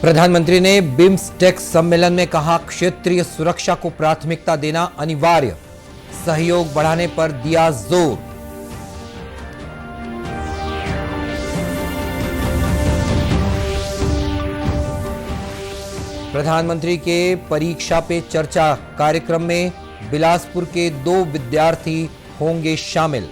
प्रधानमंत्री ने बिम्स्टेक सम्मेलन में कहा, क्षेत्रीय सुरक्षा को प्राथमिकता देना अनिवार्य, सहयोग बढ़ाने पर दिया जोर। प्रधानमंत्री के परीक्षा पे चर्चा कार्यक्रम में बिलासपुर के 2 विद्यार्थी होंगे शामिल।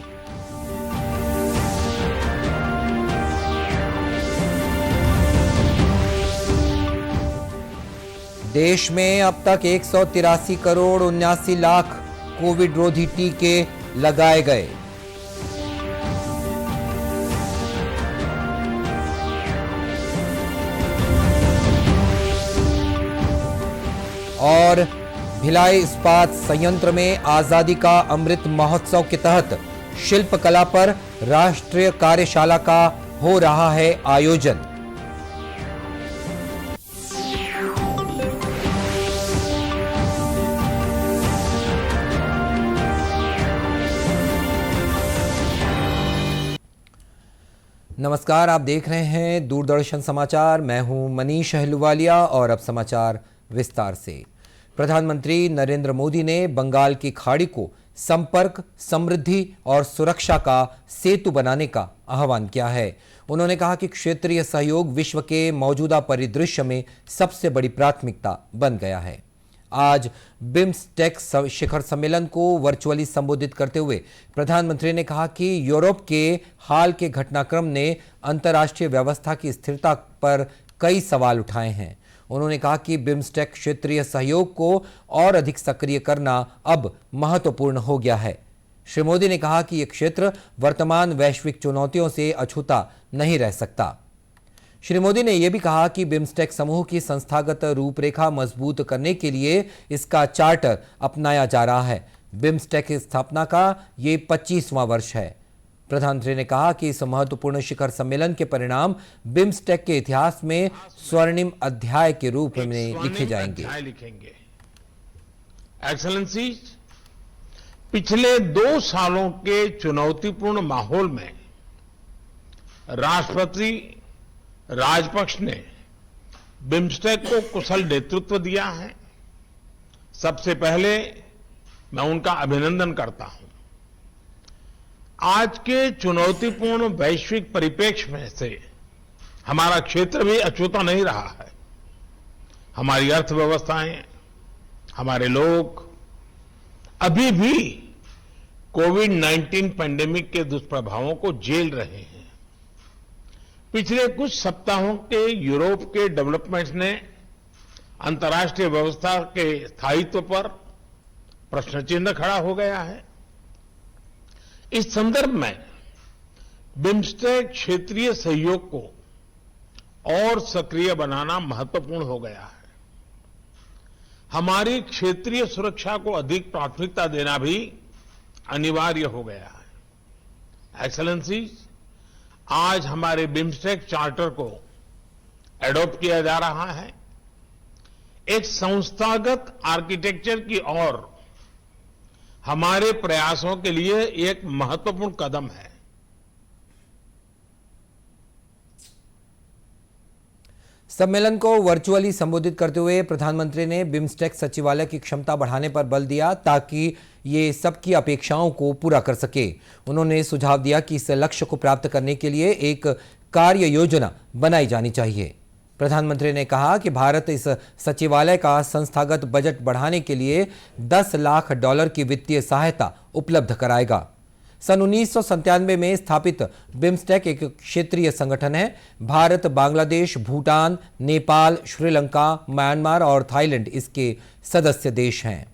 देश में अब तक 183 करोड़ 79 लाख कोविड रोधी टीके लगाए गए। और भिलाई इस्पात संयंत्र में आजादी का अमृत महोत्सव के तहत शिल्पकला पर राष्ट्रीय कार्यशाला का हो रहा है आयोजन। नमस्कार, आप देख रहे हैं दूरदर्शन समाचार। मैं हूं मनीष अहलुवालिया और अब समाचार विस्तार से। प्रधानमंत्री नरेंद्र मोदी ने बंगाल की खाड़ी को संपर्क, समृद्धि और सुरक्षा का सेतु बनाने का आह्वान किया है। उन्होंने कहा कि क्षेत्रीय सहयोग विश्व के मौजूदा परिदृश्य में सबसे बड़ी प्राथमिकता बन गया है। आज बिम्स्टेक शिखर सम्मेलन को वर्चुअली संबोधित करते हुए प्रधानमंत्री ने कहा कि यूरोप के हाल के घटनाक्रम ने अंतर्राष्ट्रीय व्यवस्था की स्थिरता पर कई सवाल उठाए हैं। उन्होंने कहा कि बिम्स्टेक क्षेत्रीय सहयोग को और अधिक सक्रिय करना अब महत्वपूर्ण हो गया है। श्री मोदी ने कहा कि यह क्षेत्र वर्तमान वैश्विक चुनौतियों से अछूता नहीं रह सकता। श्री मोदी ने यह भी कहा कि बिम्स्टेक समूह की संस्थागत रूपरेखा मजबूत करने के लिए इसका चार्टर अपनाया जा रहा है। बिम्स्टेक की स्थापना का ये 25वां वर्ष है। प्रधानमंत्री ने कहा कि इस महत्वपूर्ण शिखर सम्मेलन के परिणाम बिम्स्टेक के इतिहास में स्वर्णिम अध्याय के रूप में लिखे जाएंगे। एक्सेलेंसीज, पिछले 2 सालों के चुनौतीपूर्ण माहौल में राष्ट्रपति राजपक्ष ने बिम्स्टेक को कुशल नेतृत्व दिया है। सबसे पहले मैं उनका अभिनंदन करता हूं। आज के चुनौतीपूर्ण वैश्विक परिप्रेक्ष्य में से हमारा क्षेत्र भी अछूता नहीं रहा है। हमारी अर्थव्यवस्थाएं, हमारे लोग अभी भी कोविड-19 पैंडेमिक के दुष्प्रभावों को झेल रहे हैं। पिछले कुछ सप्ताहों के यूरोप के डेवलपमेंट्स ने अंतर्राष्ट्रीय व्यवस्था के स्थायित्व पर प्रश्न चिन्ह खड़ा हो गया है। इस संदर्भ में बिम्स्टेक क्षेत्रीय सहयोग को और सक्रिय बनाना महत्वपूर्ण हो गया है। हमारी क्षेत्रीय सुरक्षा को अधिक प्राथमिकता देना भी अनिवार्य हो गया है। एक्सेलेंसीज, आज हमारे बिम्स्टेक चार्टर को एडॉप्ट किया जा रहा है। एक संस्थागत आर्किटेक्चर की ओर हमारे प्रयासों के लिए एक महत्वपूर्ण कदम है। सम्मेलन को वर्चुअली संबोधित करते हुए प्रधानमंत्री ने बिम्स्टेक सचिवालय की क्षमता बढ़ाने पर बल दिया ताकि ये सबकी अपेक्षाओं को पूरा कर सके। उन्होंने सुझाव दिया कि इस लक्ष्य को प्राप्त करने के लिए एक कार्य योजना बनाई जानी चाहिए। प्रधानमंत्री ने कहा कि भारत इस सचिवालय का संस्थागत बजट बढ़ाने के लिए $10 लाख की वित्तीय सहायता उपलब्ध कराएगा। सन 1997 में स्थापित बिम्स्टेक एक क्षेत्रीय संगठन है। भारत, बांग्लादेश, भूटान, नेपाल, श्रीलंका, म्यांमार और थाईलैंड इसके सदस्य देश हैं।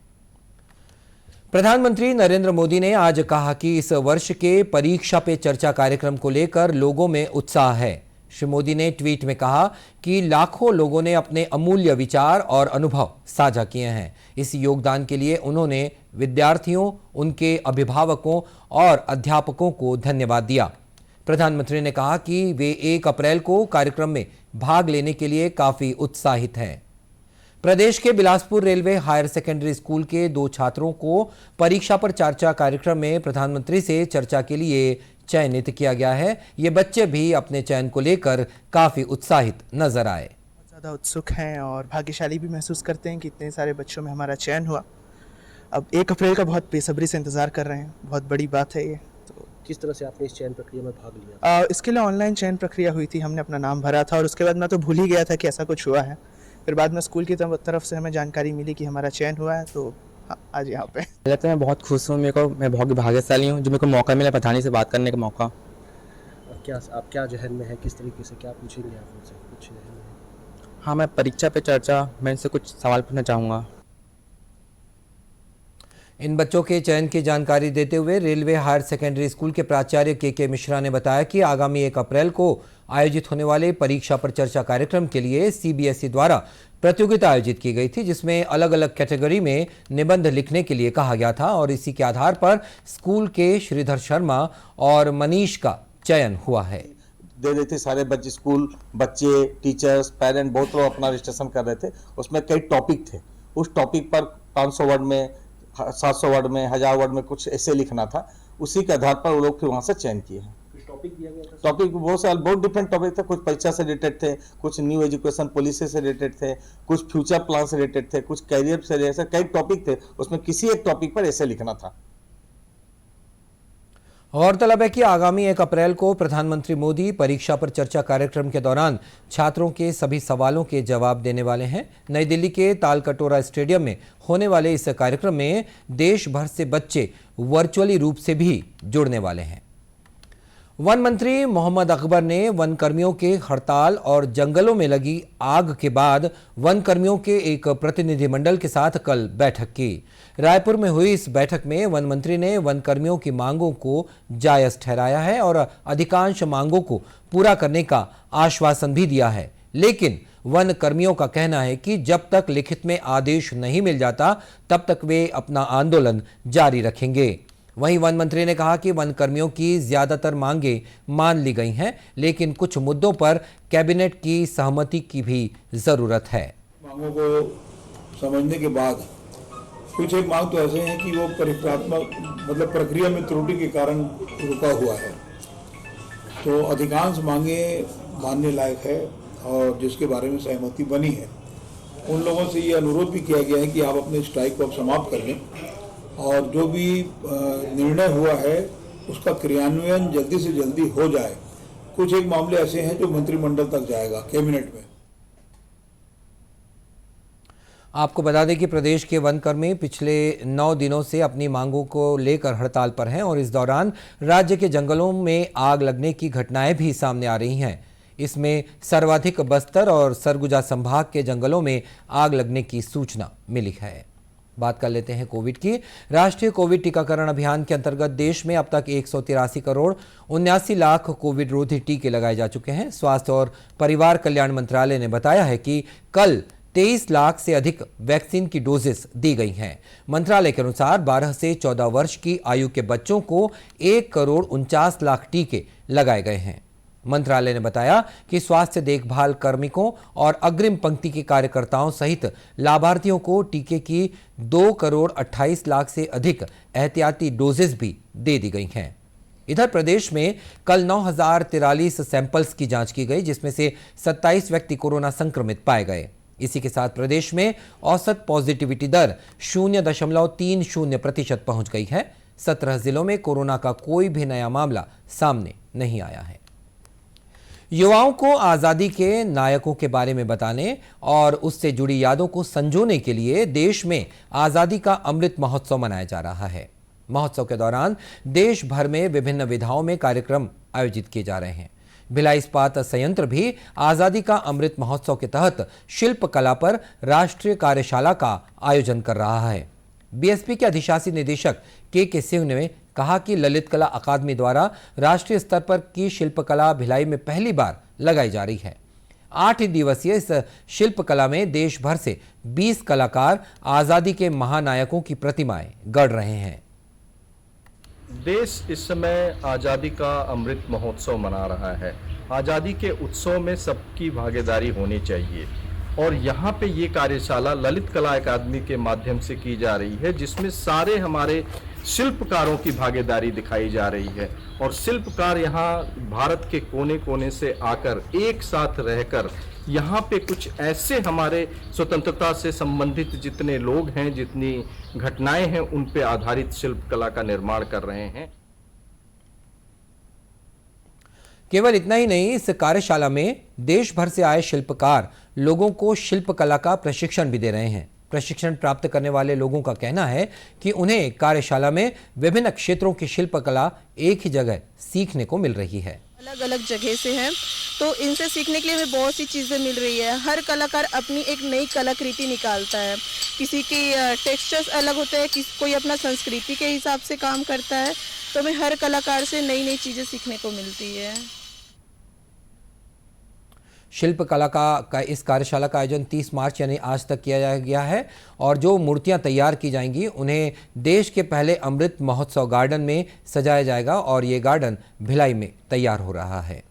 प्रधानमंत्री नरेंद्र मोदी ने आज कहा कि इस वर्ष के परीक्षा पे चर्चा कार्यक्रम को लेकर लोगों में उत्साह है। श्री मोदी ने ट्वीट में कहा कि लाखों लोगों ने अपने अमूल्य विचार और अनुभव साझा किए हैं। इस योगदान के लिए उन्होंने विद्यार्थियों, उनके अभिभावकों और अध्यापकों को धन्यवाद दिया। प्रधानमंत्री ने कहा कि वे 1 अप्रैल को कार्यक्रम में भाग लेने के लिए काफी उत्साहित हैं। प्रदेश के Bilaspur railway higher secondary school के 2 छात्रों को परीक्षा पर चर्चा कार्यक्रम में प्रधानमंत्री से चर्चा के लिए चयनित किया गया है। ये बच्चे भी अपने चयन को लेकर काफी उत्साहित नजर आए। ज़्यादा उत्सुक हैं और भाग्यशाली भी महसूस करते हैं कि इतने सारे बच्चों में हमारा चयन हुआ। अब 1 अप्रैल का बहुत बेसब्री से इंतज़ार कर रहे हैं, बहुत बड़ी बात है ये। तो किस तरह से आपने इस चयन प्रक्रिया में भाग लिया? इसके लिए ऑनलाइन चयन प्रक्रिया हुई थी, हमने अपना नाम भरा था और उसके बाद मैं तो भूल ही गया था कि ऐसा कुछ हुआ है। फिर बाद में स्कूल की तरफ से हमें जानकारी मिली कि हमारा चयन हुआ है, तो हाँ, आज यहाँ पे। पहले तो मैं बहुत खुश हूँ, मैं बहुत भाग्यशाली हूँ जो मेरे को मौका मिला प्रधानी से बात करने का मौका। आप क्या ज़हन में है, किस तरीके से क्या पूछेंगे आप उनसे, कुछ ज़हन में है? हाँ, मैं परीक्षा पे चर्चा, मैं इनसे कुछ सवाल पूछना चाहूँगा। इन बच्चों के चयन की जानकारी देते हुए रेलवे हायर सेकेंडरी स्कूल के प्राचार्य के मिश्रा ने बताया कि आगामी 1 अप्रैल को आयोजित होने वाले परीक्षा पर चर्चा कार्यक्रम के लिए सीबीएसई द्वारा प्रतियोगिता आयोजित की गई थी, जिसमें अलग अलग कैटेगरी में निबंध लिखने के लिए कहा गया था और इसी के आधार पर स्कूल के श्रीधर शर्मा और मनीष का चयन हुआ है। दे रहे थे सारे बच्चे, स्कूल बच्चे, टीचर्स, पेरेंट, बहुत लोग अपना रजिस्ट्रेशन कर रहे थे। उसमें कई टॉपिक थे, उस टॉपिक पर 500 वर्ड में, 700 वर्ड में, 1000 वर्ड में कुछ ऐसे लिखना था। उसी के आधार पर वो लोग फिर वहाँ से चयन किए हैं। टॉपिक दिया गया था? टॉपिक बहुत डिफरेंट टॉपिक थे। कुछ परीक्षा से रिलेटेड थे, कुछ न्यू एजुकेशन पॉलिसी से रिलेटेड थे, कुछ फ्यूचर प्लान से रिलेटेड थे, कुछ कैरियर से रिलेटेड, कई टॉपिक थे। उसमें किसी एक टॉपिक पर ऐसे लिखना था। गौरतलब है कि आगामी 1 अप्रैल को प्रधानमंत्री मोदी परीक्षा पर चर्चा कार्यक्रम के दौरान छात्रों के सभी सवालों के जवाब देने वाले हैं। नई दिल्ली के तालकटोरा स्टेडियम में होने वाले इस कार्यक्रम में देश भर से बच्चे वर्चुअली रूप से भी जुड़ने वाले हैं। वन मंत्री मोहम्मद अकबर ने वन कर्मियों के हड़ताल और जंगलों में लगी आग के बाद वन कर्मियों के एक प्रतिनिधिमंडल के साथ कल बैठक की। रायपुर में हुई इस बैठक में वन मंत्री ने वन कर्मियों की मांगों को जायज ठहराया है और अधिकांश मांगों को पूरा करने का आश्वासन भी दिया है, लेकिन वन कर्मियों का कहना है कि जब तक लिखित में आदेश नहीं मिल जाता तब तक वे अपना आंदोलन जारी रखेंगे। वहीं वन मंत्री ने कहा कि वन कर्मियों की ज्यादातर मांगें मान ली गई हैं, लेकिन कुछ मुद्दों पर कैबिनेट की सहमति की भी जरूरत है। मांगों को समझने के बाद कुछ एक मांग तो ऐसे हैं कि वो परीक्षात्मक मतलब प्रक्रिया में त्रुटि के कारण रुका हुआ है, तो अधिकांश मांगे मानने लायक है और जिसके बारे में सहमति बनी है। उन लोगों से ये अनुरोध भी किया गया है कि आप अपने स्ट्राइक को अब समाप्त कर लें और जो भी निर्णय हुआ है उसका क्रियान्वयन जल्दी से जल्दी हो जाए। कुछ एक मामले ऐसे हैं जो मंत्रिमंडल तक जाएगा, कैबिनेट में। आपको बता दें कि प्रदेश के वनकर्मी पिछले 9 दिनों से अपनी मांगों को लेकर हड़ताल पर हैं और इस दौरान राज्य के जंगलों में आग लगने की घटनाएं भी सामने आ रही हैं। इसमें सर्वाधिक बस्तर और सरगुजा संभाग के जंगलों में आग लगने की सूचना मिली है। बात कर लेते हैं कोविड की। राष्ट्रीय कोविड टीकाकरण अभियान के अंतर्गत देश में अब तक 183 करोड़ 79 लाख कोविड रोधी टीके लगाए जा चुके हैं। स्वास्थ्य और परिवार कल्याण मंत्रालय ने बताया है कि कल 23 लाख से अधिक वैक्सीन की डोजेस दी गई हैं। मंत्रालय के अनुसार 12 से 14 वर्ष की आयु के बच्चों को 1 करोड़ 49 लाख टीके लगाए गए हैं। मंत्रालय ने बताया कि स्वास्थ्य देखभाल कार्मिकों और अग्रिम पंक्ति के कार्यकर्ताओं सहित लाभार्थियों को टीके की 2 करोड़ 28 लाख से अधिक एहतियाती डोजेस भी दे दी गई हैं। इधर प्रदेश में कल 9043 सैंपल्स की जांच की गई, जिसमें से 27 व्यक्ति कोरोना संक्रमित पाए गए। इसी के साथ प्रदेश में औसत पॉजिटिविटी दर 0.30% पहुंच गई है। 17 जिलों में कोरोना का कोई भी नया मामला सामने नहीं आया है। युवाओं को आजादी के नायकों के बारे में बताने और उससे जुड़ी यादों को संजोने के लिए देश में आजादी का अमृत महोत्सव मनाया जा रहा है। महोत्सव के दौरान देश भर में विभिन्न विधाओं में कार्यक्रम आयोजित किए जा रहे हैं। भिलाई इस्पात संयंत्र भी आजादी का अमृत महोत्सव के तहत शिल्प कला पर राष्ट्रीय कार्यशाला का आयोजन कर रहा है। बीएसपी के अधिशासी निदेशक के सिंह ने कहा कि ललित कला अकादमी द्वारा राष्ट्रीय स्तर पर की शिल्पकला भिलाई में पहली बार लगाई जा रही है। 8 दिवसीय इस शिल्पकला में देश भर से 20 कलाकार आजादी के महानायकों की प्रतिमाएं गढ़ रहे हैं। देश इस समय आज़ादी का अमृत महोत्सव मना रहा है। आज़ादी के उत्सव में सबकी भागीदारी होनी चाहिए और यहाँ पे ये कार्यशाला ललित कला अकादमी के माध्यम से की जा रही है, जिसमें सारे हमारे शिल्पकारों की भागीदारी दिखाई जा रही है और शिल्पकार यहाँ भारत के कोने कोने से आकर एक साथ रहकर यहाँ पे कुछ ऐसे हमारे स्वतंत्रता से संबंधित जितने लोग हैं, जितनी घटनाएं हैं, उन पे आधारित शिल्पकला का निर्माण कर रहे हैं। केवल इतना ही नहीं, इस कार्यशाला में देश भर से आए शिल्पकार लोगों को शिल्पकला का प्रशिक्षण भी दे रहे हैं। प्रशिक्षण प्राप्त करने वाले लोगों का कहना है कि उन्हें कार्यशाला में विभिन्न क्षेत्रों की शिल्पकला एक ही जगह सीखने को मिल रही है। अलग अलग जगह से हैं, तो इनसे सीखने के लिए हमें बहुत सी चीज़ें मिल रही है। हर कलाकार अपनी एक नई कलाकृति निकालता है। किसी की टेक्सचर्स अलग होते हैं, कोई अपना संस्कृति के हिसाब से काम करता है, तो हमें हर कलाकार से नई नई चीज़ें सीखने को मिलती है। शिल्पकला का इस कार्यशाला का आयोजन 30 मार्च यानी आज तक किया गया है और जो मूर्तियां तैयार की जाएंगी उन्हें देश के पहले अमृत महोत्सव गार्डन में सजाया जाएगा और ये गार्डन भिलाई में तैयार हो रहा है।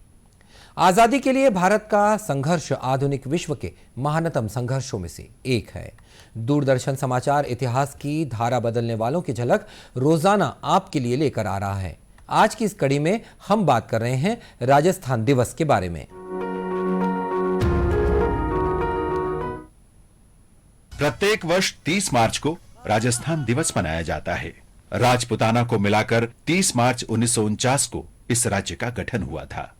आज़ादी के लिए भारत का संघर्ष आधुनिक विश्व के महानतम संघर्षों में से एक है। दूरदर्शन समाचार इतिहास की धारा बदलने वालों की झलक रोजाना आपके लिए लेकर आ रहा है। आज की इस कड़ी में हम बात कर रहे हैं राजस्थान दिवस के बारे में। प्रत्येक वर्ष 30 मार्च को राजस्थान दिवस मनाया जाता है। राजपुताना को मिलाकर 30 मार्च 1949 को इस राज्य का गठन हुआ था।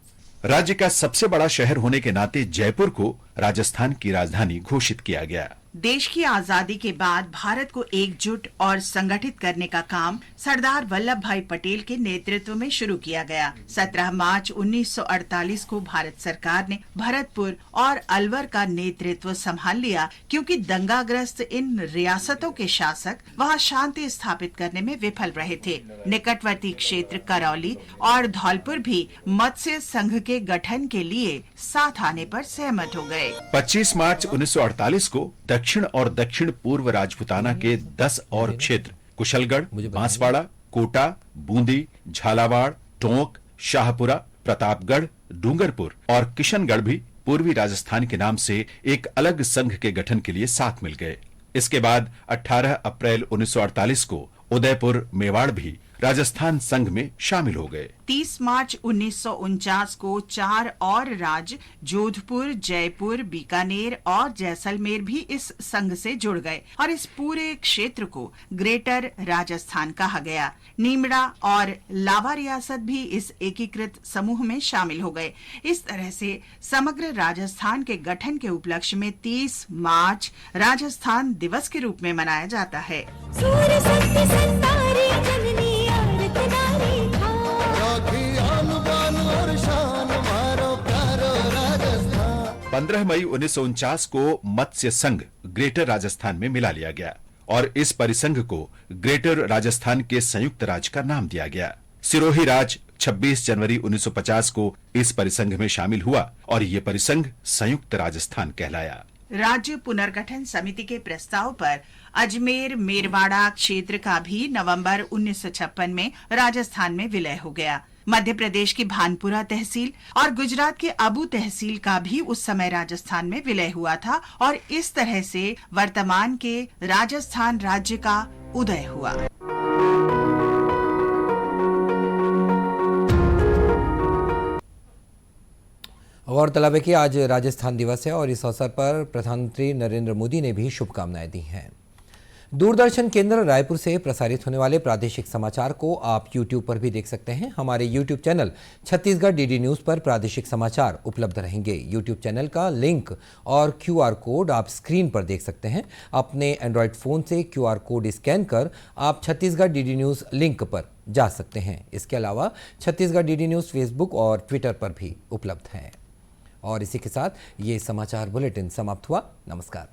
राज्य का सबसे बड़ा शहर होने के नाते जयपुर को राजस्थान की राजधानी घोषित किया गया। देश की आजादी के बाद भारत को एकजुट और संगठित करने का काम सरदार वल्लभ भाई पटेल के नेतृत्व में शुरू किया गया। 17 मार्च 1948 को भारत सरकार ने भरतपुर और अलवर का नेतृत्व संभाल लिया, क्योंकि दंगाग्रस्त इन रियासतों के शासक वहां शांति स्थापित करने में विफल रहे थे। निकटवर्ती क्षेत्र करौली और धौलपुर भी मत्स्य संघ के गठन के लिए साथ आने पर सहमत हो गए। 25 मार्च 1948 को दक्षिण और दक्षिण पूर्व राजपुताना के 10 और क्षेत्र कुशलगढ़, बांसवाड़ा, कोटा, बूंदी, झालावाड़, टोंक, शाहपुरा, प्रतापगढ़, डूंगरपुर और किशनगढ़ भी पूर्वी राजस्थान के नाम से एक अलग संघ के गठन के लिए साथ मिल गए। इसके बाद 18 अप्रैल 1948 को उदयपुर, मेवाड़ भी राजस्थान संघ में शामिल हो गए। 30 मार्च 1949 को 4 और राज्य जोधपुर, जयपुर, बीकानेर और जैसलमेर भी इस संघ से जुड़ गए और इस पूरे क्षेत्र को ग्रेटर राजस्थान कहा गया। नीमड़ा और लावा रियासत भी इस एकीकृत समूह में शामिल हो गए। इस तरह से समग्र राजस्थान के गठन के उपलक्ष्य में 30 मार्च राजस्थान दिवस के रूप में मनाया जाता है। 15 मई 1949 को मत्स्य संघ ग्रेटर राजस्थान में मिला लिया गया और इस परिसंघ को ग्रेटर राजस्थान के संयुक्त राज्य का नाम दिया गया। सिरोही राज 26 जनवरी 1950 को इस परिसंघ में शामिल हुआ और ये परिसंघ संयुक्त राजस्थान कहलाया। राज्य पुनर्गठन समिति के प्रस्ताव पर अजमेर मेरवाड़ा क्षेत्र का भी नवंबर 1956 में राजस्थान में विलय हो गया। मध्य प्रदेश की भानपुरा तहसील और गुजरात के अबू तहसील का भी उस समय राजस्थान में विलय हुआ था और इस तरह से वर्तमान के राजस्थान राज्य का उदय हुआ। गौरतलब है कि आज राजस्थान दिवस है और इस अवसर पर प्रधानमंत्री नरेंद्र मोदी ने भी शुभकामनाएं दी हैं। दूरदर्शन केंद्र रायपुर से प्रसारित होने वाले प्रादेशिक समाचार को आप YouTube पर भी देख सकते हैं। हमारे YouTube channel Chhattisgarh DD news पर प्रादेशिक समाचार उपलब्ध रहेंगे। YouTube चैनल का लिंक और QR कोड आप स्क्रीन पर देख सकते हैं। अपने एंड्रॉयड फ़ोन से QR कोड स्कैन कर आप छत्तीसगढ़ DD न्यूज़ लिंक पर जा सकते हैं। इसके अलावा छत्तीसगढ़ DD न्यूज़ फेसबुक और ट्विटर पर भी उपलब्ध है। और इसी के साथ ये समाचार बुलेटिन समाप्त हुआ। नमस्कार।